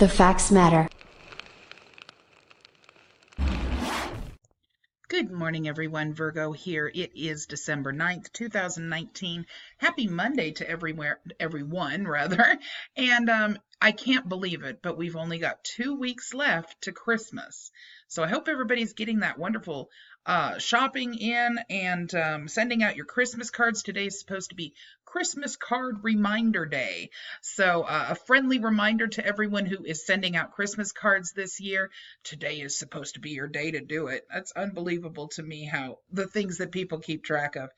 The facts matter. Good morning, everyone. Virgo here. It is December 9th, 2019. Happy Monday to everyone, rather. And I can't believe it, but we've only got 2 weeks left to Christmas. So I hope everybody's getting that wonderful shopping in and sending out your Christmas cards. Today is supposed to be Christmas Card Reminder Day. So a friendly reminder to everyone who is sending out Christmas cards this year. Today is supposed to be your day to do it. That's unbelievable to me how the things that people keep track of.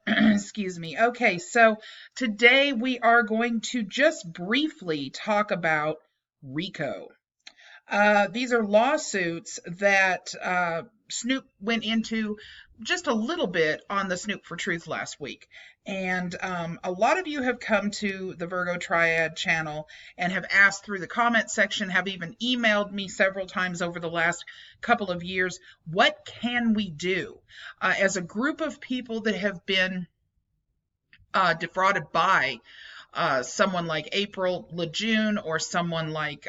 Excuse me. Okay, so today we are going to just briefly talk about RICO. These are lawsuits that Snoop went into just a little bit on the Snoop for Truth last week. And a lot of you have come to the Virgo Triad channel and have asked through the comment section, have even emailed me several times over the last couple of years, what can we do as a group of people that have been defrauded by someone like April Lejeune or someone like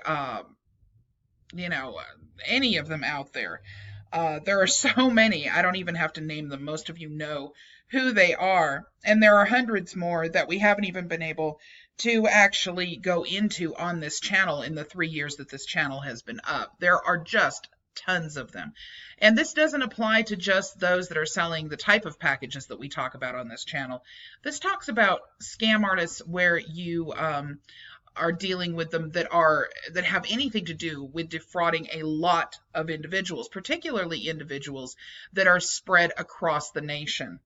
any of them out there. There are so many, I don't even have to name them. Most of you know who they are. And there are hundreds more that we haven't even been able to actually go into on this channel in the 3 years that this channel has been up. There are just tons of them. And this doesn't apply to just those that are selling the type of packages that we talk about on this channel. This talks about scam artists where you are dealing with them that have anything to do with defrauding a lot of individuals, particularly individuals that are spread across the nation.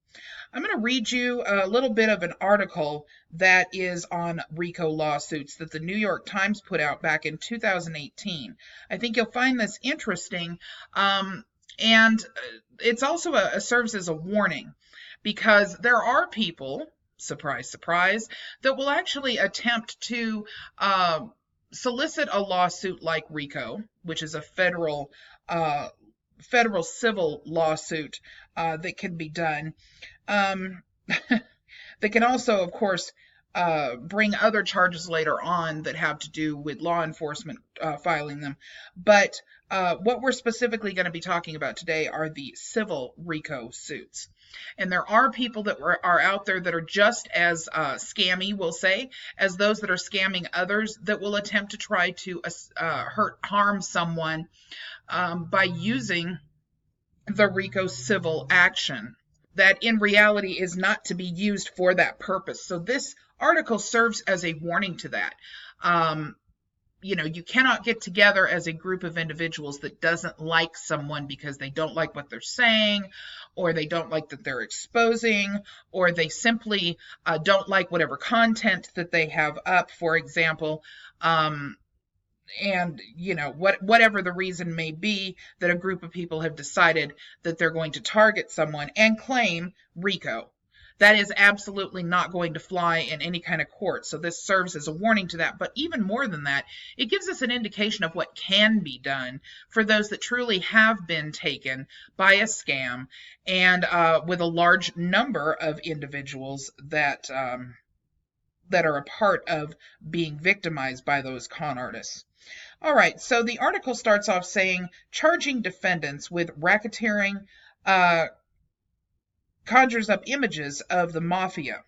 I'm going to read you a little bit of an article that is on RICO lawsuits that the New York Times put out back in 2018. I think you'll find this interesting, and it's also serves as a warning, because there are people, surprise, surprise, that will actually attempt to solicit a lawsuit like RICO, which is a federal civil lawsuit that can be done. They can also, of course, bring other charges later on that have to do with law enforcement filing them. But what we're specifically going to be talking about today are the civil RICO suits. And there are people that are out there that are just as scammy, we'll say, as those that are scamming others, that will attempt to try to harm someone by using the RICO civil action that in reality is not to be used for that purpose. So this article serves as a warning to that. You cannot get together as a group of individuals that doesn't like someone because they don't like what they're saying, or they don't like that they're exposing, or they simply don't like whatever content that they have up, for example. And whatever the reason may be, that a group of people have decided that they're going to target someone and claim RICO. That is absolutely not going to fly in any kind of court. So this serves as a warning to that. But even more than that, it gives us an indication of what can be done for those that truly have been taken by a scam, and with a large number of individuals that are a part of being victimized by those con artists. All right, so the article starts off saying, charging defendants with racketeering conjures up images of the mafia,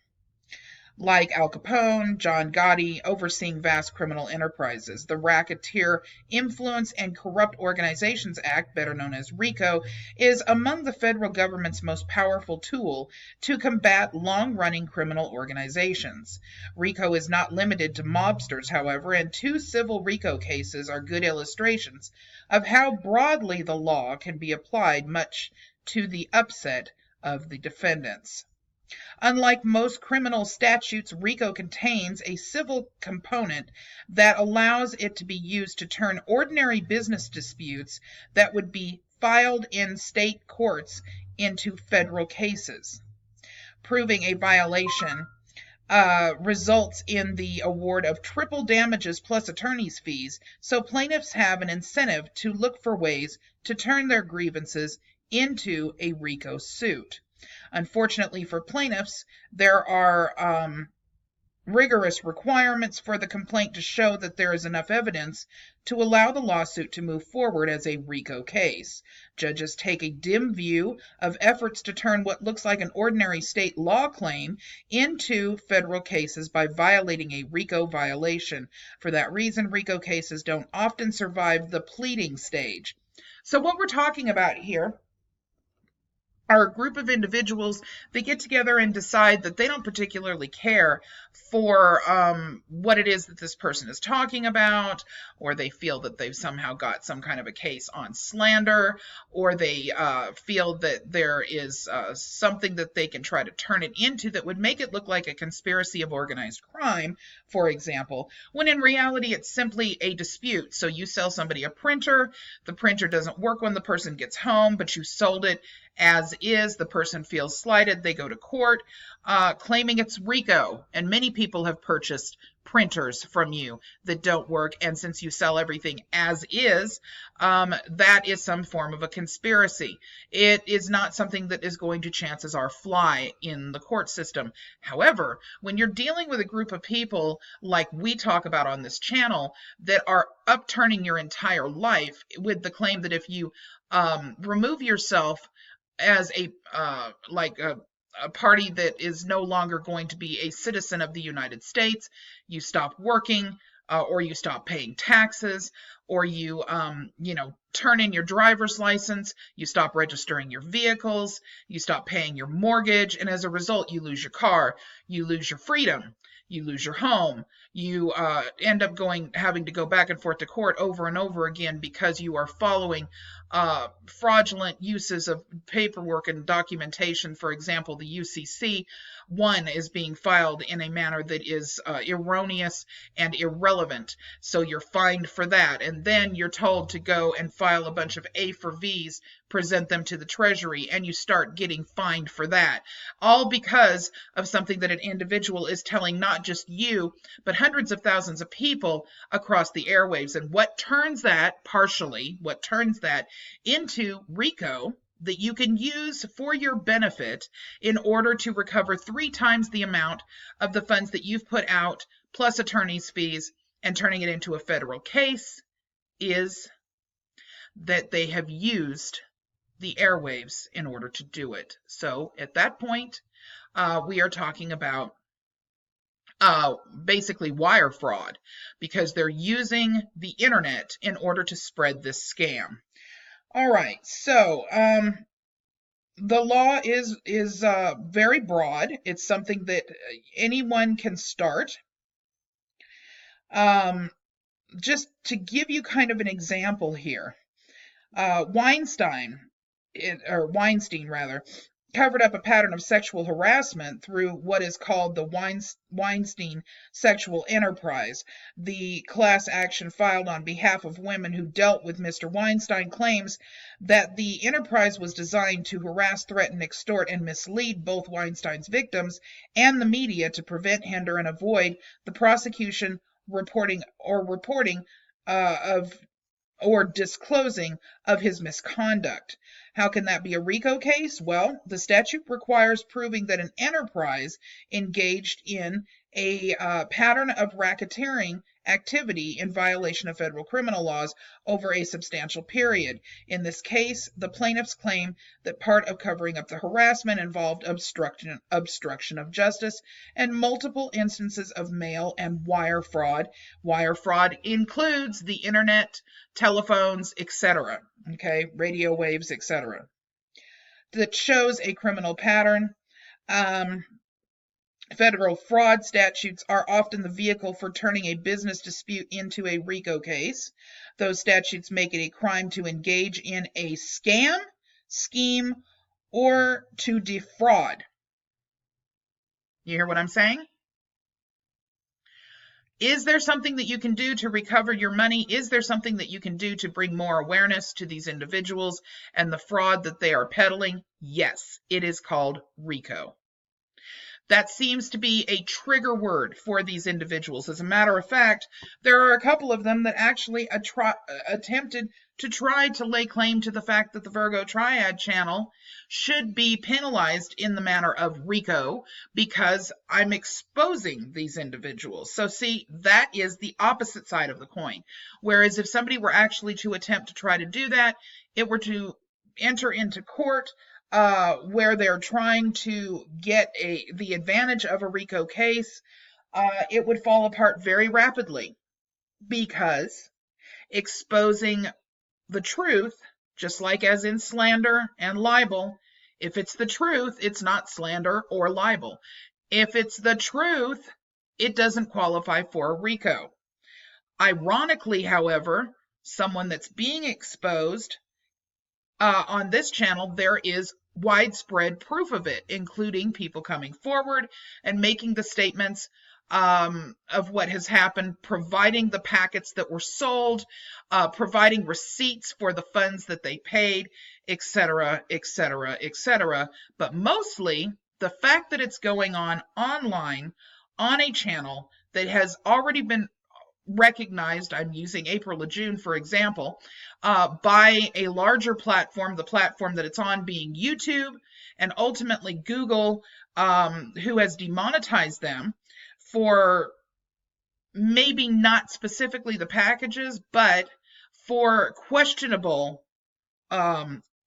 like Al Capone, John Gotti, overseeing vast criminal enterprises. The Racketeer Influence and Corrupt Organizations Act, better known as RICO, is among the federal government's most powerful tool to combat long-running criminal organizations. RICO is not limited to mobsters, however, and 2 civil RICO cases are good illustrations of how broadly the law can be applied, much to the upset of the defendants. Unlike most criminal statutes, RICO contains a civil component that allows it to be used to turn ordinary business disputes that would be filed in state courts into federal cases. Proving a violation results in the award of triple damages plus attorney's fees, so plaintiffs have an incentive to look for ways to turn their grievances into a RICO suit. Unfortunately for plaintiffs, there are rigorous requirements for the complaint to show that there is enough evidence to allow the lawsuit to move forward as a RICO case. Judges take a dim view of efforts to turn what looks like an ordinary state law claim into federal cases by violating a RICO violation. For that reason, RICO cases don't often survive the pleading stage. So what we're talking about here are a group of individuals that get together and decide that they don't particularly care for what it is that this person is talking about, or they feel that they've somehow got some kind of a case on slander, or they feel that there is something that they can try to turn it into that would make it look like a conspiracy of organized crime, for example, when in reality it's simply a dispute. So you sell somebody a printer, the printer doesn't work when the person gets home, but you sold it as is, the person feels slighted, they go to court claiming it's RICO. And many people have purchased printers from you that don't work. And since you sell everything as is, that is some form of a conspiracy. It is not something that is going to chances are fly in the court system. However, when you're dealing with a group of people like we talk about on this channel that are upturning your entire life with the claim that if you remove yourself as a party that is no longer going to be a citizen of the United States, you stop working, or you stop paying taxes, or you turn in your driver's license, you stop registering your vehicles, you stop paying your mortgage, and as a result, you lose your car, you lose your freedom, you lose your home, you end up having to go back and forth to court over and over again because you are following fraudulent uses of paperwork and documentation. For example, the UCC one is being filed in a manner that is erroneous and irrelevant. So you're fined for that. And then you're told to go and file a bunch of A for Vs, present them to the Treasury, and you start getting fined for that. All because of something that an individual is telling not just you, but hundreds of thousands of people across the airwaves. And what turns that into RICO that you can use for your benefit in order to recover 3 times the amount of the funds that you've put out, plus attorney's fees, and turning it into a federal case, is that they have used the airwaves in order to do it. So at that point, we are talking about basically wire fraud, because they're using the internet in order to spread this scam. All right, so the law is very broad. It's something that anyone can start. Just to give you kind of an example here, Weinstein covered up a pattern of sexual harassment through what is called the Weinstein Sexual Enterprise. The class action filed on behalf of women who dealt with Mr. Weinstein claims that the enterprise was designed to harass, threaten, extort, and mislead both Weinstein's victims and the media to prevent, hinder, and avoid the prosecution, reporting of or disclosing of his misconduct. How can that be a RICO case? Well, the statute requires proving that an enterprise engaged in a pattern of racketeering activity in violation of federal criminal laws over a substantial period. In this case, the plaintiffs claim that part of covering up the harassment involved obstruction of justice and multiple instances of mail and wire fraud. Wire fraud includes the internet, telephones, etc., radio waves, etc., that shows a criminal pattern. Federal fraud statutes are often the vehicle for turning a business dispute into a RICO case. Those statutes make it a crime to engage in a scam, scheme, or to defraud. You hear what I'm saying? Is there something that you can do to recover your money? Is there something that you can do to bring more awareness to these individuals and the fraud that they are peddling? Yes, it is called RICO. That seems to be a trigger word for these individuals. As a matter of fact, there are a couple of them that actually attempted to try to lay claim to the fact that the Virgo Triad channel should be penalized in the manner of RICO because I'm exposing these individuals. So see, that is the opposite side of the coin. Whereas if somebody were actually to attempt to try to do that, it were to enter into court where they're trying to get the advantage of a RICO case, it would fall apart very rapidly because exposing the truth, just like as in slander and libel, if it's the truth, it's not slander or libel. If it's the truth, it doesn't qualify for a RICO. Ironically, however, someone that's being exposed on this channel, there is widespread proof of it, including people coming forward and making the statements of what has happened, providing the packets that were sold, providing receipts for the funds that they paid, etc., etc., etc. But mostly, the fact that it's going on online on a channel that has already been recognized, I'm using April to June, for example, by a larger platform, the platform that it's on being YouTube, and ultimately Google, who has demonetized them for maybe not specifically the packages, but for questionable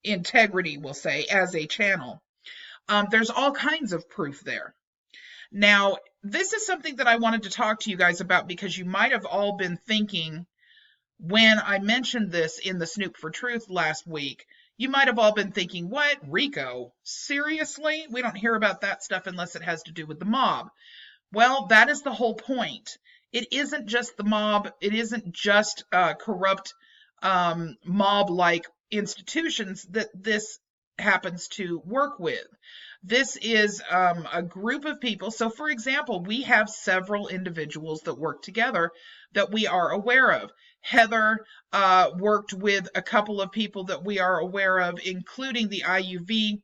integrity, we'll say, as a channel. There's all kinds of proof there. Now, this is something that I wanted to talk to you guys about because you might have all been thinking when I mentioned this in the Snoop for Truth last week, you might have all been thinking, what, RICO? Seriously? We don't hear about that stuff unless it has to do with the mob. Well, that is the whole point. It isn't just the mob. It isn't just corrupt mob-like institutions that this happens to work with. This is a group of people. So, for example, we have several individuals that work together that we are aware of. Heather worked with a couple of people that we are aware of, including the IUV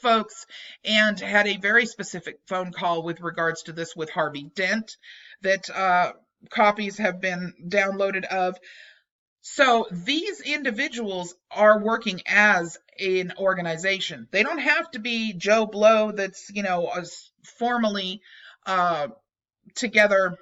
folks, and had a very specific phone call with regards to this with Harvey Dent that copies have been downloaded of. So these individuals are working as an organization. They don't have to be Joe Blow that's, formally together,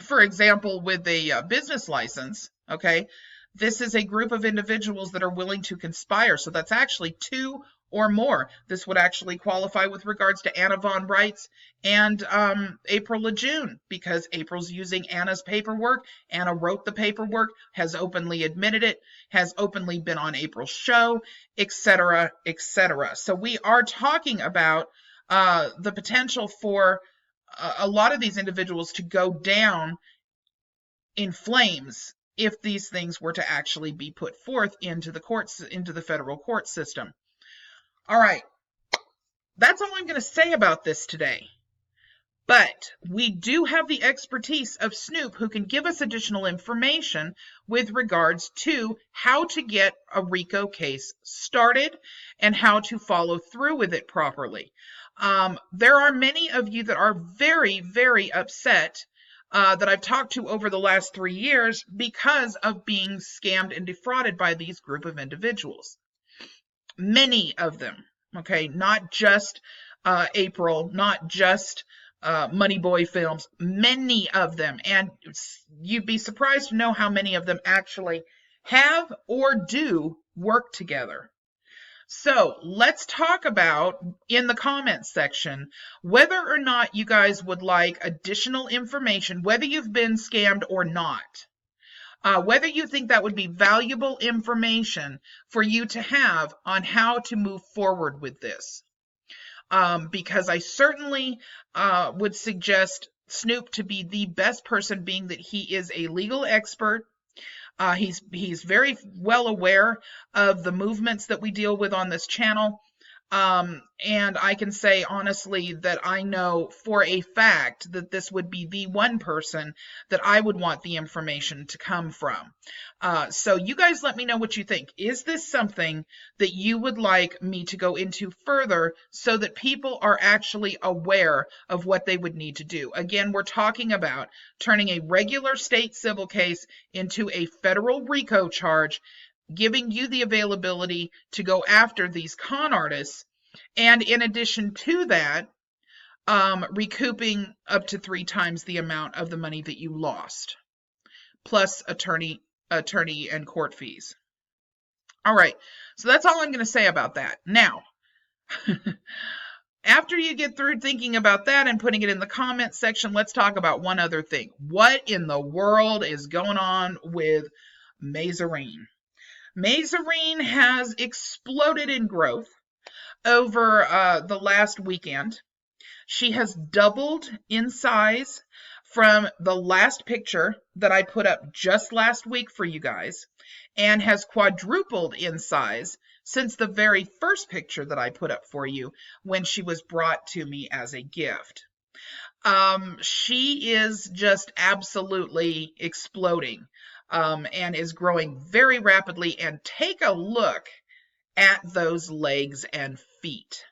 for example, with a business license, okay? This is a group of individuals that are willing to conspire. So that's actually 2 or more. This would actually qualify with regards to Anna Von Bright's and April Lejeune, because April's using Anna's paperwork. Anna wrote the paperwork, has openly admitted it, has openly been on April's show, etc., etc. So we are talking about the potential for a lot of these individuals to go down in flames if these things were to actually be put forth into the courts, into the federal court system. All right, that's all I'm going to say about this today. But we do have the expertise of Snoop, who can give us additional information with regards to how to get a RICO case started and how to follow through with it properly. There are many of you that are very, very upset that I've talked to over the last 3 years because of being scammed and defrauded by these group of individuals. Many of them, okay, not just April, not just Money Boy Films, many of them, and you'd be surprised to know how many of them actually have or do work together. So let's talk about, in the comments section, whether or not you guys would like additional information, whether you've been scammed or not. Whether you think that would be valuable information for you to have on how to move forward with this. Because I certainly would suggest Snoop to be the best person, being that he is a legal expert. He's very well aware of the movements that we deal with on this channel. And I can say honestly that I know for a fact that this would be the one person that I would want the information to come from. So you guys let me know what you think. Is this something that you would like me to go into further so that people are actually aware of what they would need to do? Again, we're talking about turning a regular state civil case into a federal RICO charge, giving you the availability to go after these con artists. And in addition to that, recouping up to 3 times the amount of the money that you lost, plus attorney and court fees. All right, so that's all I'm going to say about that. Now, after you get through thinking about that and putting it in the comment section, let's talk about one other thing. What in the world is going on with Mazarine? Mazarine has exploded in growth over the last weekend. She has doubled in size from the last picture that I put up just last week for you guys, and has quadrupled in size since the very first picture that I put up for you when she was brought to me as a gift. She is just absolutely exploding, and is growing very rapidly. And take a look at those legs and feet.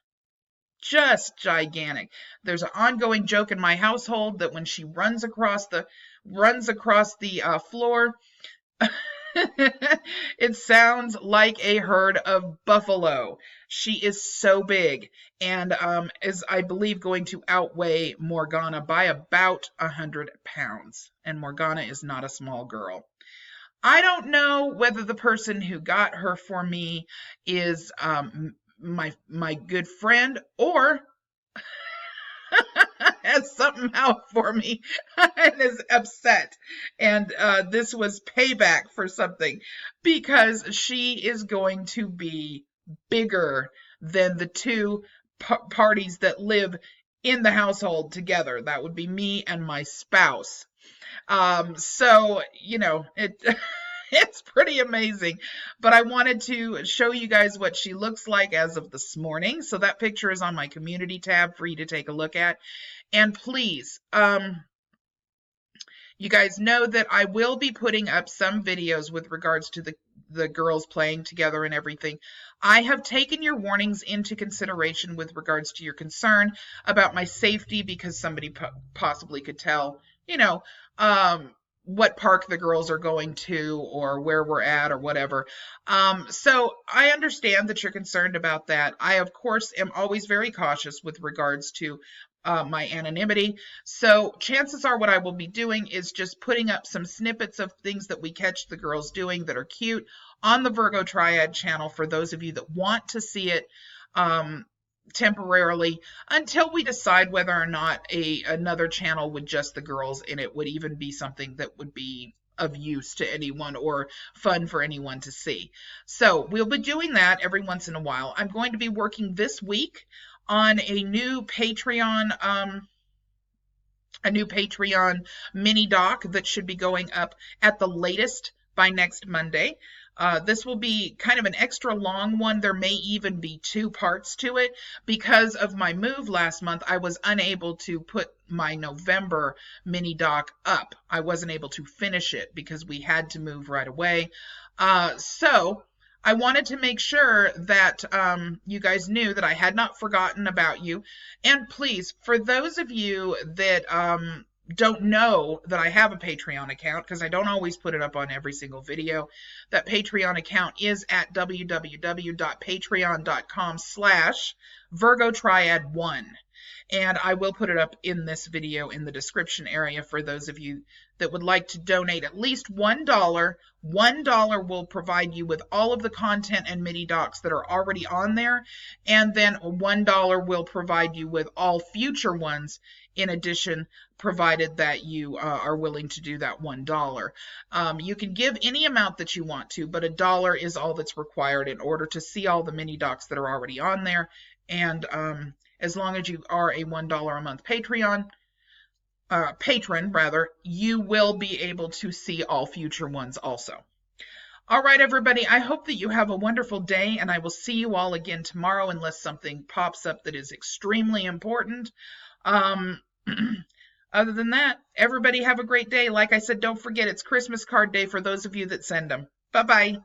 Just gigantic. There's an ongoing joke in my household that when she runs across the floor, it sounds like a herd of buffalo. She is so big, and is, I believe, going to outweigh Morgana by about 100 pounds. And Morgana is not a small girl. I don't know whether the person who got her for me is my good friend, or has something out for me and is upset. And this was payback for something, because she is going to be bigger than the two parties that live in the household together. That would be me and my spouse. So, you know, it's pretty amazing. But I wanted to show you guys what she looks like as of this morning. So that picture is on my community tab for you to take a look at. And please, you guys know that I will be putting up some videos with regards to the girls playing together and everything. I have taken your warnings into consideration with regards to your concern about my safety, because somebody possibly could tell, you know, what park the girls are going to, or where we're at, or whatever. So I understand that you're concerned about that. I, of course, am always very cautious with regards to my anonymity. So chances are what I will be doing is just putting up some snippets of things that we catch the girls doing that are cute on the Virgo Triad channel for those of you that want to see it temporarily, until we decide whether or not another channel with just the girls in it would even be something that would be of use to anyone or fun for anyone to see. So we'll be doing that every once in a while. I'm going to be working this week on a new Patreon mini doc that should be going up at the latest by next Monday. This will be kind of an extra long one. There may even be 2 parts to it. Because of my move last month, I was unable to put my November mini doc up. I wasn't able to finish it because we had to move right away. So I wanted to make sure that you guys knew that I had not forgotten about you. And please, for those of you that don't know that I have a Patreon account, because I don't always put it up on every single video, that Patreon account is at www.patreon.com/VirgoTriad1. And I will put it up in this video in the description area for those of you that would like to donate at least $1. $1 will provide you with all of the content and mini docs that are already on there. And then $1 will provide you with all future ones in addition, provided that you are willing to do that $1. You can give any amount that you want to, but $1 is all that's required in order to see all the mini docs that are already on there. And as long as you are a $1 a month patron, you will be able to see all future ones also. All right, everybody. I hope that you have a wonderful day, and I will see you all again tomorrow unless something pops up that is extremely important. Um, other than that, everybody have a great day. Like I said, don't forget it's Christmas card day for those of you that send them. Bye bye.